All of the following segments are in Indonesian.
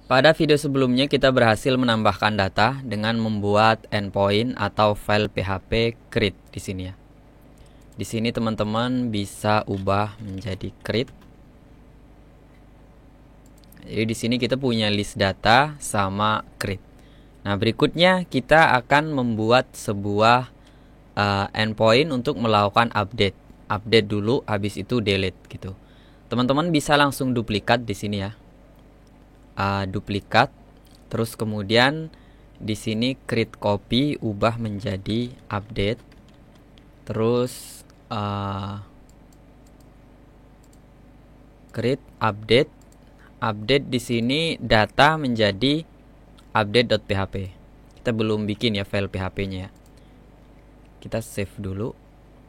Pada video sebelumnya kita berhasil menambahkan data dengan membuat endpoint atau file PHP create di sini ya. Di sini teman-teman bisa ubah menjadi create. Jadi di sini kita punya list data sama create. Nah, berikutnya kita akan membuat sebuah endpoint untuk melakukan update. Update dulu, habis itu delete gitu. Teman-teman bisa langsung duplikat di sini ya. Duplikat, terus kemudian di sini create copy ubah menjadi update, terus create update di sini data menjadi update.php. Kita belum bikin ya file PHP-nya ya. Kita save dulu,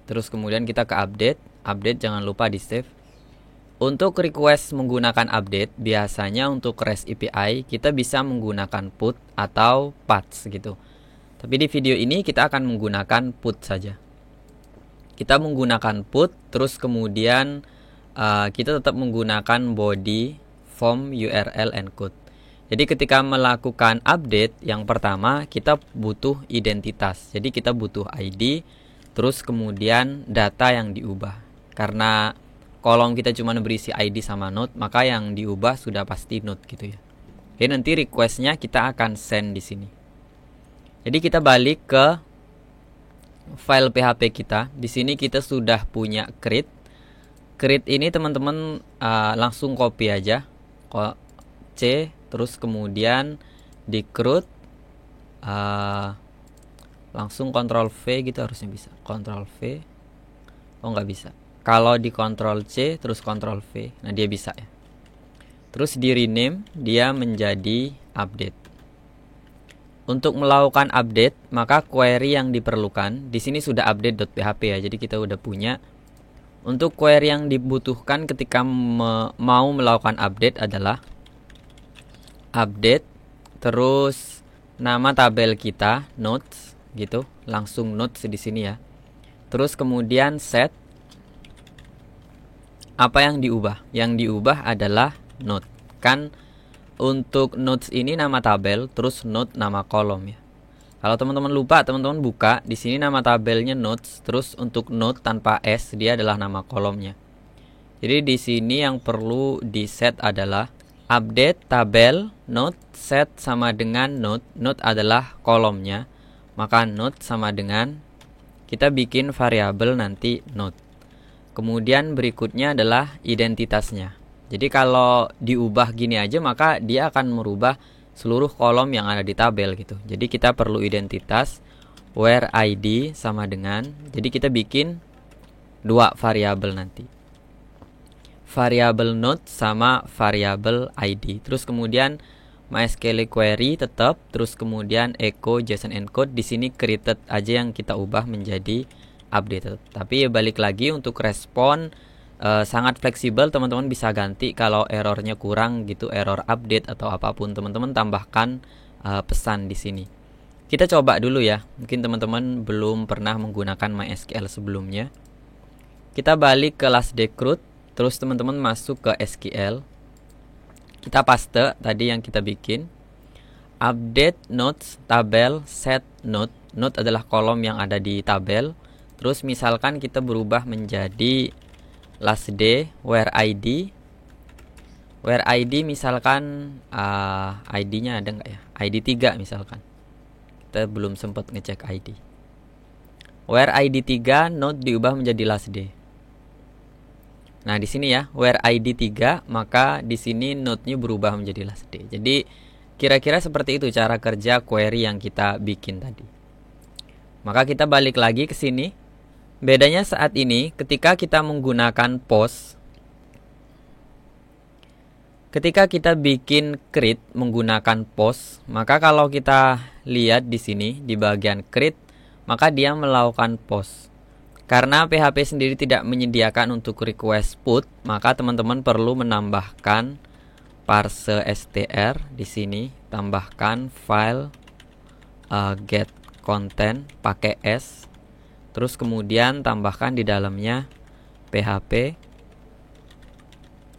terus kemudian kita ke update jangan lupa di save. Untuk request menggunakan update, biasanya untuk REST API kita bisa menggunakan put atau path gitu. Tapi di video ini kita akan menggunakan put saja. Kita menggunakan put, terus kemudian kita tetap menggunakan body, form, URL, and code. Jadi ketika melakukan update, yang pertama kita butuh identitas. Jadi kita butuh ID, terus kemudian data yang diubah. Karena kolom kita cuma berisi ID sama node, maka yang diubah sudah pasti node gitu ya. Oke, nanti requestnya kita akan send di sini. Jadi kita balik ke file PHP kita. Di sini kita sudah punya create. Create ini teman-teman langsung copy aja, C, terus kemudian di create, langsung Ctrl V gitu harusnya bisa. Ctrl V, oh nggak bisa. Kalau di Ctrl C terus Ctrl V, nah dia bisa ya. Terus di rename dia menjadi update. Untuk melakukan update, maka query yang diperlukan di sini sudah update.php ya. Jadi kita udah punya. Untuk query yang dibutuhkan ketika mau melakukan update adalah update, terus nama tabel kita notes gitu, langsung notes di sini ya. Terus kemudian set. Apa yang diubah? Yang diubah adalah node. Kan untuk nodes ini nama tabel, terus node nama kolom ya. Kalau teman-teman lupa, teman-teman buka di sini nama tabelnya nodes, terus untuk node tanpa s dia adalah nama kolomnya. Jadi di sini yang perlu di set adalah update tabel node set sama dengan node. Node adalah kolomnya, maka node sama dengan kita bikin variabel nanti node. Kemudian berikutnya adalah identitasnya. Jadi kalau diubah gini aja maka dia akan merubah seluruh kolom yang ada di tabel gitu. Jadi kita perlu identitas where id sama dengan, jadi kita bikin dua variabel nanti. Variabel node sama variabel id. Terus kemudian MySQL query tetap, terus kemudian echo JSON encode di sini created aja yang kita ubah menjadi update. Tapi balik lagi untuk respon sangat fleksibel, teman-teman bisa ganti kalau errornya kurang gitu, error update atau apapun, teman-teman tambahkan pesan di sini. Kita coba dulu ya. Mungkin teman-teman belum pernah menggunakan MySQL sebelumnya. Kita balik ke last decrude, terus teman-teman masuk ke SQL. Kita paste tadi yang kita bikin. Update nodes tabel set node. Node adalah kolom yang ada di tabel. Terus misalkan kita berubah menjadi last day where id. Where id misalkan id-nya ada nggak ya? ID 3 misalkan. Kita belum sempat ngecek id. Where id 3 node diubah menjadi last day. Nah, di sini ya, where id 3, maka di sini node-nya berubah menjadi last day. Jadi kira-kira seperti itu cara kerja query yang kita bikin tadi. Maka kita balik lagi ke sini. Bedanya saat ini ketika kita menggunakan post, ketika kita bikin create menggunakan post, maka kalau kita lihat di sini di bagian create, maka dia melakukan post. Karena PHP sendiri tidak menyediakan untuk request put, maka teman-teman perlu menambahkan parse str di sini, tambahkan file get content pakai s. Terus kemudian tambahkan di dalamnya PHP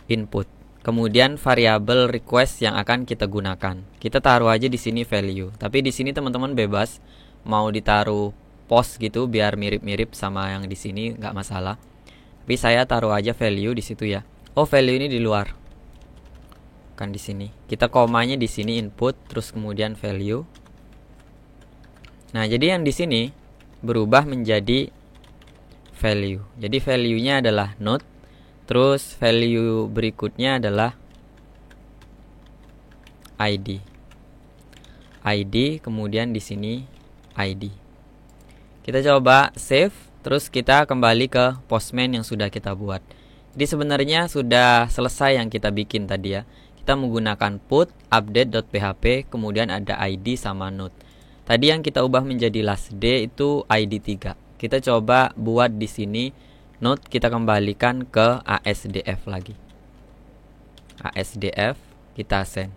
input. kemudian variabel request yang akan kita gunakan. Kita taruh aja di sini value. Tapi di sini teman-teman bebas mau ditaruh post gitu biar mirip-mirip sama yang di sini, nggak masalah. Tapi saya taruh aja value di situ ya. Oh, value ini di luar. Kan di sini. Kita komanya di sini input, terus kemudian value. Nah, jadi yang di sini berubah menjadi value. Jadi value-nya adalah node. Terus value berikutnya adalah ID. ID, kemudian di sini ID. Kita coba save, terus kita kembali ke Postman yang sudah kita buat. Jadi sebenarnya sudah selesai yang kita bikin tadi ya. Kita menggunakan put update.php, kemudian ada ID sama node. Tadi yang kita ubah menjadi last day itu ID 3. Kita coba buat di sini node, kita kembalikan ke ASDF lagi. ASDF kita send.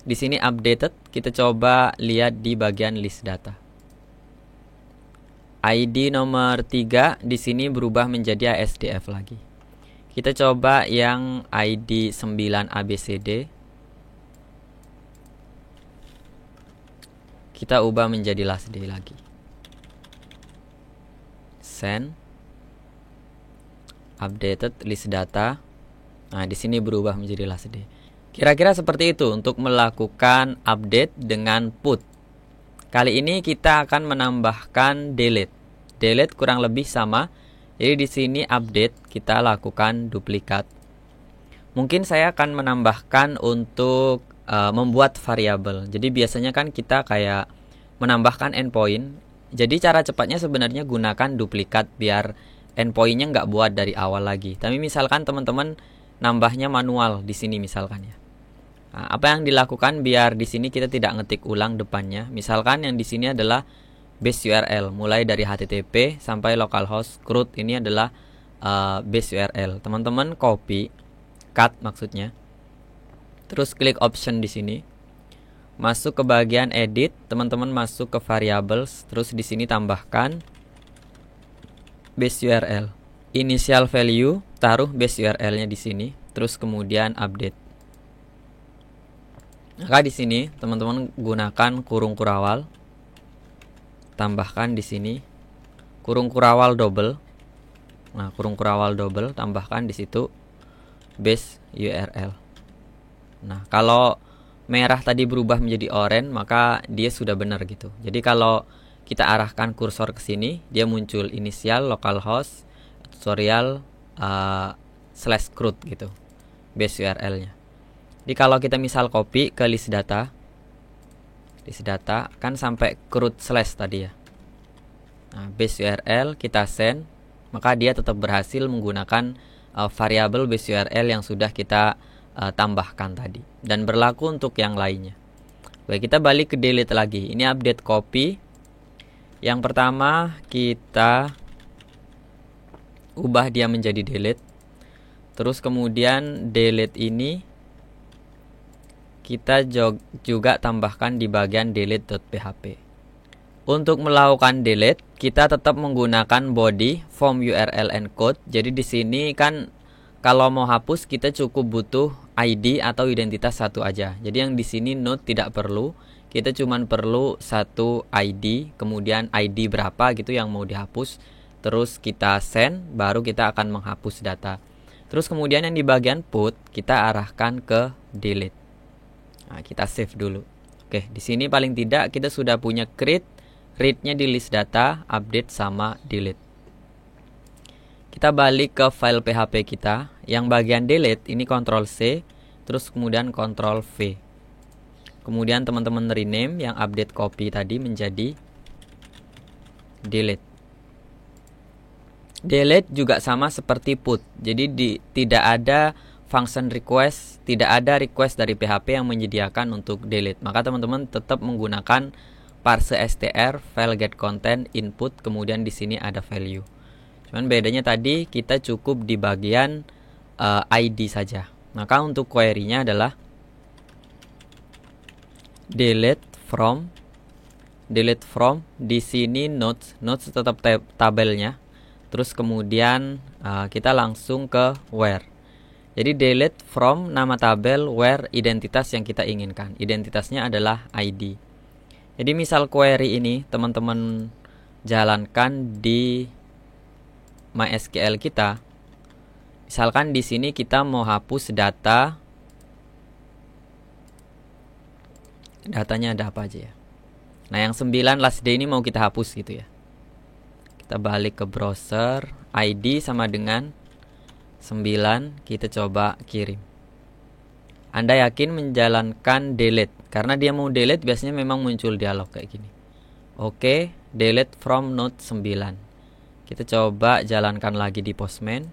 Di sini updated, kita coba lihat di bagian list data. ID nomor 3 di sini berubah menjadi ASDF lagi. Kita coba yang ID 9 ABCD. Kita ubah menjadi last day lagi. Send, updated list data. Nah, di sini berubah menjadi last day. Kira-kira seperti itu untuk melakukan update dengan put. Kali ini kita akan menambahkan delete. Delete kurang lebih sama. Jadi di sini update kita lakukan duplikat. Mungkin saya akan menambahkan untuk membuat variabel. Jadi biasanya kan kita kayak menambahkan endpoint. Jadi cara cepatnya sebenarnya gunakan duplikat biar endpointnya nggak buat dari awal lagi. Tapi misalkan teman-teman nambahnya manual di sini misalkan ya. Nah, apa yang dilakukan biar di sini kita tidak ngetik ulang depannya. Misalkan yang di sini adalah base URL, mulai dari HTTP sampai localhost root ini adalah base URL. Teman-teman copy, cut maksudnya. Terus klik option di sini. Masuk ke bagian edit, teman-teman masuk ke variables, terus di sini tambahkan base URL. Initial value, taruh base URL-nya di sini, terus kemudian update. Maka di sini teman-teman gunakan kurung kurawal. Tambahkan di sini kurung kurawal double. Nah, kurung kurawal double tambahkan di situ base URL. Nah, kalau merah tadi berubah menjadi oranye, maka dia sudah benar gitu. Jadi kalau kita arahkan kursor ke sini, dia muncul inisial, localhost, tutorial, /root gitu, base URL-nya. Jadi kalau kita misal copy ke list data kan sampai ke root / tadi ya. Nah, base URL kita send, maka dia tetap berhasil menggunakan variabel base URL yang sudah kita tambahkan tadi, dan berlaku untuk yang lainnya. Baik, kita balik ke delete lagi. Ini update copy. Yang pertama kita ubah dia menjadi delete. Terus kemudian delete ini kita juga tambahkan di bagian delete.php. Untuk melakukan delete, kita tetap menggunakan body form URL encode. Jadi di sini kan kalau mau hapus kita cukup butuh ID atau identitas satu aja. Jadi yang di sini node tidak perlu. Kita cuma perlu satu ID, kemudian ID berapa gitu yang mau dihapus. Terus kita send, baru kita akan menghapus data. Terus kemudian yang di bagian put kita arahkan ke delete. Nah, kita save dulu. Oke, di sini paling tidak kita sudah punya create, read-nya di list data, update sama delete. Kita balik ke file PHP kita. Yang bagian delete ini Ctrl C, terus kemudian Ctrl V. Kemudian teman-teman rename yang update copy tadi menjadi delete. Delete juga sama seperti put. Jadi tidak ada function request, tidak ada request dari PHP yang menyediakan untuk delete. Maka teman-teman tetap menggunakan parse str file get content input, kemudian di sini ada value. Cuman bedanya tadi kita cukup di bagian ID saja. Maka untuk query-nya adalah delete from di sini notes tetap tabelnya. Terus kemudian kita langsung ke where. Jadi delete from nama tabel where identitas yang kita inginkan. Identitasnya adalah ID. Jadi misal query ini teman-teman jalankan di MySQL kita. Misalkan di sini kita mau hapus data. Datanya ada apa aja ya? Nah, yang 9 last day ini mau kita hapus gitu ya. Kita balik ke browser, ID sama dengan 9, kita coba kirim. Anda yakin menjalankan delete? Karena dia mau delete biasanya memang muncul dialog kayak gini. Oke, delete from node 9. Kita coba jalankan lagi di Postman.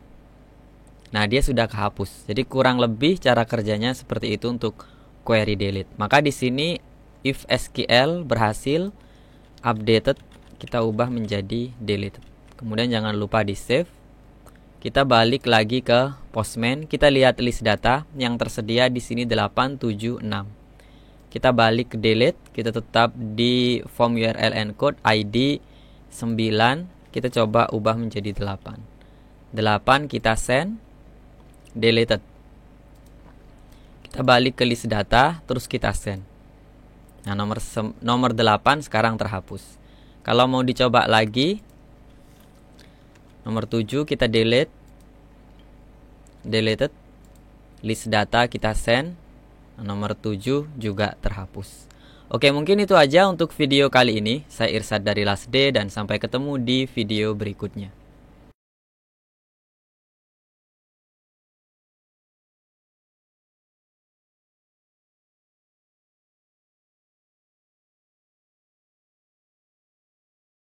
Nah, dia sudah kehapus. Jadi kurang lebih cara kerjanya seperti itu untuk query delete. Maka di sini if SQL berhasil updated, kita ubah menjadi deleted. Kemudian jangan lupa di save. Kita balik lagi ke Postman, kita lihat list data yang tersedia di sini 876. Kita balik ke delete, kita tetap di form URL encode ID 9, kita coba ubah menjadi 8. 8 kita send, deleted. Kita balik ke list data, terus kita send. Nah, nomor 8 sekarang terhapus. Kalau mau dicoba lagi, nomor 7 kita delete, deleted, list data kita send, nomor 7 juga terhapus. Oke, mungkin itu aja untuk video kali ini. Saya Irsad dari Last Day dan sampai ketemu di video berikutnya.